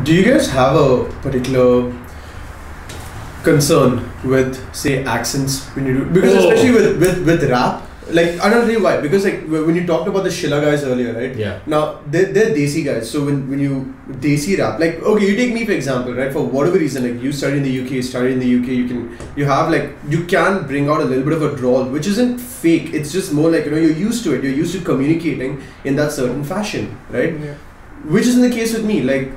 Do you guys have a particular concern with, say, accents when you do? Because especially with rap, like, I don't know why. Because like when you talked about the Shilla guys earlier, right? Yeah. Now they're Desi guys. So when you Desi rap, like, okay, you take me for example, right? For whatever reason, like you study in the UK, you can bring out a little bit of a drawl, which isn't fake. It's just more like, you're used to it. You're used to communicating in that certain fashion, right? Yeah. Which isn't the case with me. Like,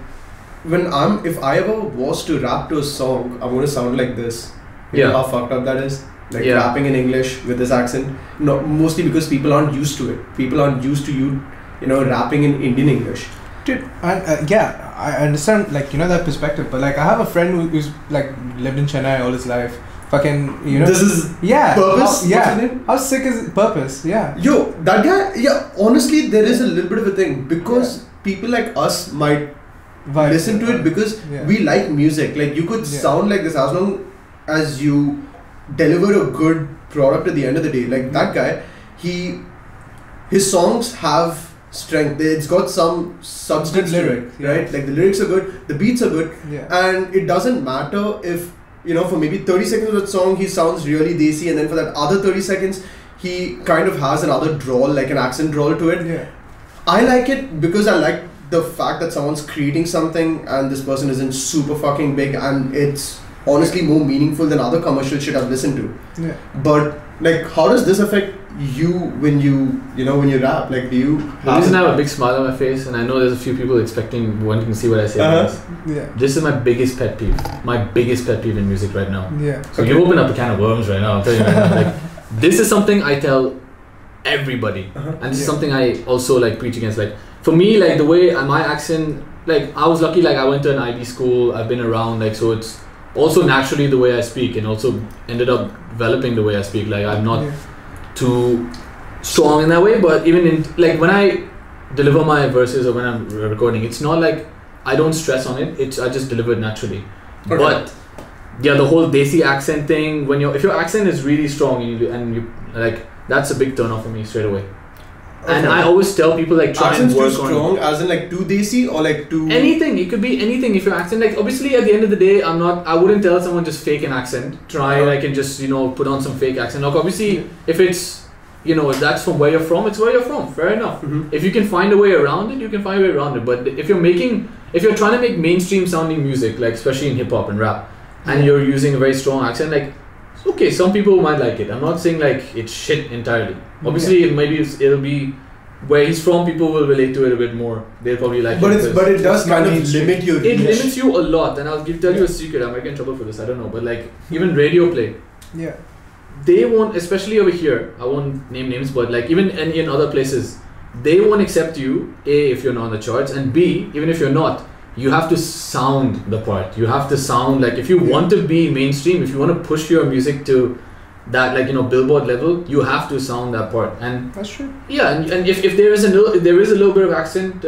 if I ever was to rap to a song, I'm going to sound like this. You know how fucked up that is? Like rapping in English with this accent. No, mostly because people aren't used to it. People aren't used to you rapping in Indian English. Dude, yeah, I understand, like, that perspective. But like, I have a friend who's like lived in Chennai all his life. Fucking, This is Purpose? How sick is Purpose? Yeah. Yo, that guy, honestly, there is a little bit of a thing. Because people like us might listen to it because we like music. Like, you could sound like this as long as you deliver a good product at the end of the day. Like, that guy, his songs have strength. It's got some substance to it, right? Like, the lyrics are good, the beats are good, and it doesn't matter if, for maybe 30 seconds of that song, he sounds really desi, and then for that other 30 seconds, he kind of has another drawl, like an accent drawl to it. Yeah. I like it because I like the fact that someone's creating something and this person isn't super fucking big, and it's honestly more meaningful than other commercial shit I've listened to. Yeah. But like, how does this affect you when you rap? Like, do you? The reason I have a big smile on my face, and I know there's a few people wanting to see what I say. This is my biggest pet peeve. My biggest pet peeve in music right now. Yeah. So you open up a can of worms right now. I'll tell you right now. Like, this is something I tell everybody, and this is something I also like preach against. Like, for me, like, the way my accent, like, I was lucky. Like, I went to an IB school. I've been around. Like, so it's also naturally the way I speak, and also ended up developing the way I speak. Like, I'm not too strong in that way, but even in, like, when I deliver my verses or when I'm recording, it's not like I don't stress on it. I just deliver it naturally. Okay. But yeah, the whole Desi accent thing, if your accent is really strong and you like, that's a big turn off for me straight away. Okay. And I always tell people, like, try accent's and work too strong, as in like too desi or like too anything. It could be anything. If your accent, like, obviously at the end of the day, I wouldn't tell someone just fake an accent. Try like, and just put on some fake accent. Like, obviously if it's if that's from where you're from, it's where you're from. Fair enough. If you can find a way around it, you can find a way around it. But if you're trying to make mainstream sounding music, like especially in hip hop and rap, and you're using a very strong accent, like, okay, some people might like it. I'm not saying like it's shit entirely. Obviously, maybe it'll be where he's from. People will relate to it a bit more. They'll probably like it. But it does kind of limit your reach. It limits you a lot. And I'll tell you a secret. I might get in trouble for this. I don't know. But like, even radio play. Yeah. They won't, especially over here. I won't name names, but like even in other places, they won't accept you. A, if you're not on the charts, and B, even if you're not, you have to sound the part. You have to sound like, if you want to be mainstream, if you want to push your music to that, like, Billboard level, you have to sound that part. And that's true. Yeah, and if there is a little bit of accent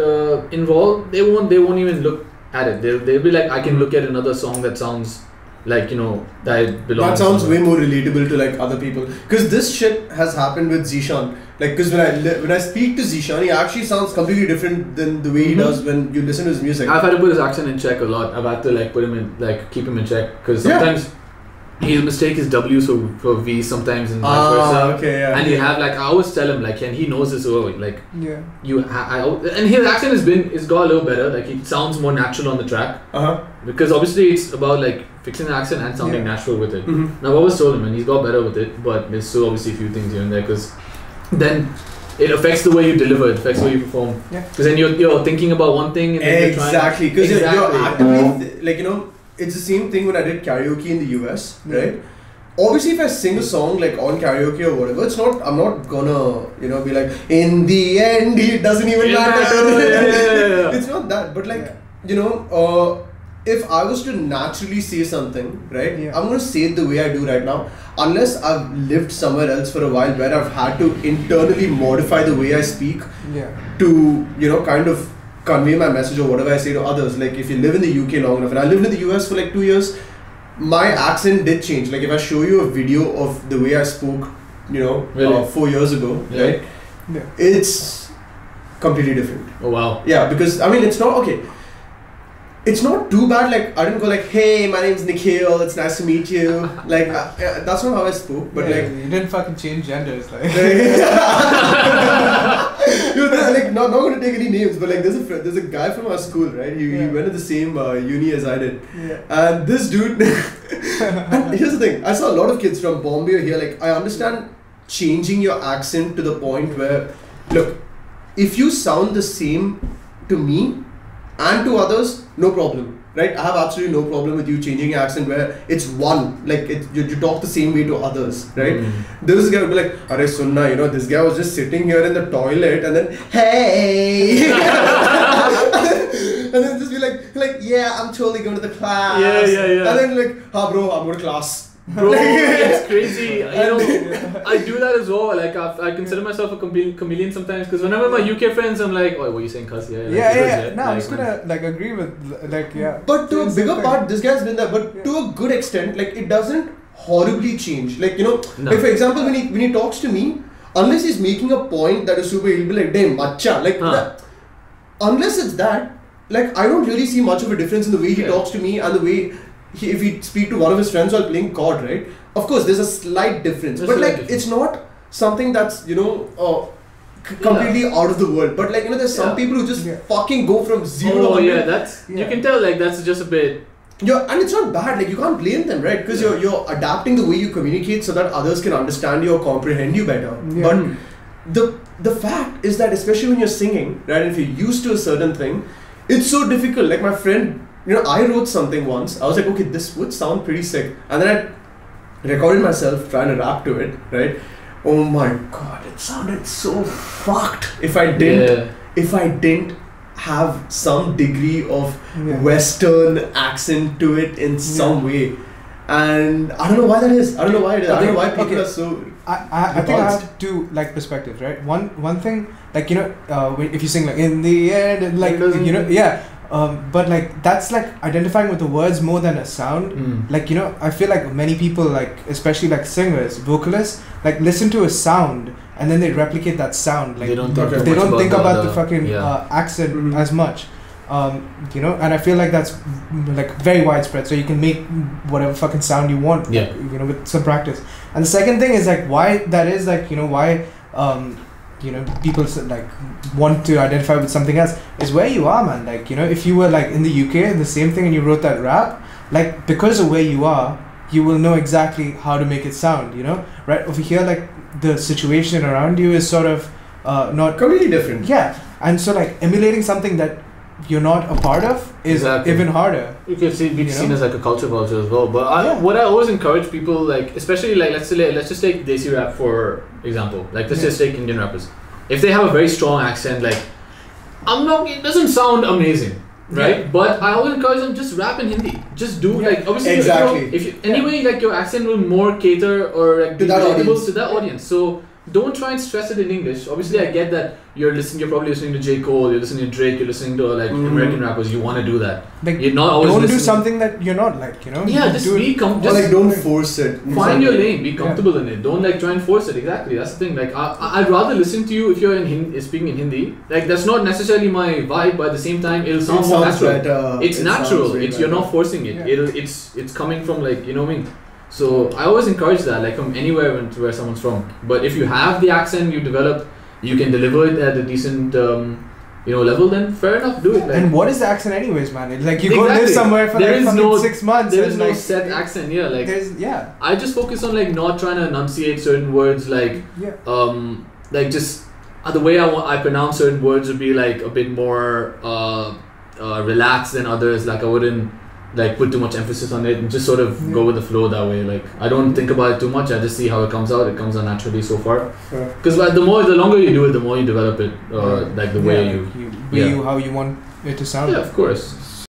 involved, they won't even look at it. They'll be like, I can look at another song that sounds like, that belongs. That sounds way more relatable to like other people, because this shit has happened with Zishan. Like, because when I speak to Zishan, he actually sounds completely different than the way he does when you listen to his music. I've had to put his accent in check a lot. I've had to like put him in, like, keep him in check, because sometimes he'll mistake his W's for V's sometimes, and vice versa. Okay, yeah. And you have, like, I always tell him, like, and he knows this early, like, and his accent has got a little better. Like, it sounds more natural on the track. Because obviously it's about like fixing the accent and sounding natural with it. Now, I always told him, and he's got better with it, but there's still obviously a few things here and there, because then it affects the way you deliver, it affects the way you perform. Because then you're thinking about one thing and then exactly, because you're actively like, it's the same thing when I did karaoke in the US, right? Obviously, if I sing a song like on karaoke or whatever, I'm not gonna be like, in the end it doesn't even matter. It's not that, but like if I was to naturally say something, right, I'm going to say it the way I do right now, unless I've lived somewhere else for a while where I've had to internally modify the way I speak to, kind of convey my message or whatever I say to others. Like, if you live in the UK long enough, and I lived in the US for like 2 years, my accent did change. Like, if I show you a video of the way I spoke, really? 4 years ago, right, it's completely different. Oh, wow. Yeah, because, I mean, it's not, okay. it's not too bad. Like I didn't go like, "Hey, my name's Nikhil. It's nice to meet you." Like that's not how I spoke. But like you didn't fucking change genders, like. Like not going to take any names, but like there's a guy from our school, right? He went to the same uni as I did, and this dude. And here's the thing: I saw a lot of kids from Bombay here. Like I understand changing your accent to the point where, look, if you sound the same to me and to others, no problem, right? I have absolutely no problem with you changing your accent where it's one, like you talk the same way to others, right? This guy would be like, "Arey sunna, you know, this guy was just sitting here in the toilet and then, hey!" and then just be like, "Yeah, I'm totally going to the class." Yeah. And then like, "Ha bro, I'm going to class." Bro, it's crazy. You know, I do that as well. Like I consider myself a chameleon sometimes because whenever my UK friends, I'm like, "Oh, what are you saying, cuz?" Yeah. No, I'm just gonna like agree with But to a bigger part, this guy's been there. But to a good extent, like it doesn't horribly change. Like you know, like for example, when he talks to me, unless he's making a point that is super, he'll be like, "Damn, macha," like unless it's that, like I don't really see much of a difference in the way he talks to me and the way. If he speak to one of his friends while playing COD, right? Of course, there's a slight difference, but like it's not something that's completely out of the world. But like there's some people who just fucking go from 0 to 100. That's you can tell like that's just a bit. Yeah, and it's not bad. Like you can't blame them, right? Because you're adapting the way you communicate so that others can understand you or comprehend you better. Yeah. But the fact is that especially when you're singing, right? If you're used to a certain thing, it's so difficult. Like my friend. I wrote something once. I was like, okay, this would sound pretty sick. And then I recorded myself trying to rap to it, right? Oh my god, it sounded so fucked. If I didn't have some degree of Western accent to it in some way. And I don't know why that is. I don't know why it is. I don't know why people are so. I think I have two like perspectives, right? One thing, like if you sing like in the end, and like but like that's like identifying with the words more than a sound. Like I feel like many people, like especially like singers, vocalists, like listen to a sound and then they replicate that sound. Like they don't think about the fucking accent as much. And I feel like that's like very widespread. So you can make whatever fucking sound you want, like, with some practice. And the second thing is like why that is like why people like want to identify with something else is where you are, man. Like if you were like in the UK, the same thing, and you wrote that rap, like because of where you are, you will know exactly how to make it sound. Right over here, like the situation around you is sort of not completely different. Yeah, and so like emulating something that you're not a part of is even harder. You can be seen as like a culture vulture as well. But what I always encourage people, like especially like let's just take Desi rap for example. Like let's just take Indian rappers. If they have a very strong accent, like it doesn't sound amazing, right? Yeah. But I always encourage them just rap in Hindi. Just do like obviously if you anyway like your accent will more cater or like be relatable to that audience. So don't try and stress it in English. Obviously, I get that you're probably listening to J. Cole, you're listening to Drake, you're listening to like American rappers. You want to do that. Like, you're not always don't do something that you're not like, Yeah, just be comfortable. Like don't force it. Find your lane. Be comfortable in it. Don't like try and force it. Exactly. That's the thing. Like I'd rather listen to you if you're speaking in Hindi. Like that's not necessarily my vibe, but at the same time it'll sound more natural. Better. It's natural. You're not forcing it. Yeah. It's coming from like what I mean. So I always encourage that, like from anywhere where someone's from. But if you have the accent you develop, you can deliver it at a decent, level. Then fair enough, do it. Like. And what is the accent, anyways, man? Like you go live somewhere for like fucking 6 months. There is no set accent. Yeah, like I just focus on like not trying to enunciate certain words, like like just the way I pronounce certain words would be like a bit more relaxed than others. Like I wouldn't like put too much emphasis on it and just sort of go with the flow that way. Like I don't think about it too much. I just see how it comes out. It comes out naturally so far. Because the longer you do it, the more you develop it. Like the way how you want it to sound. Yeah, of course.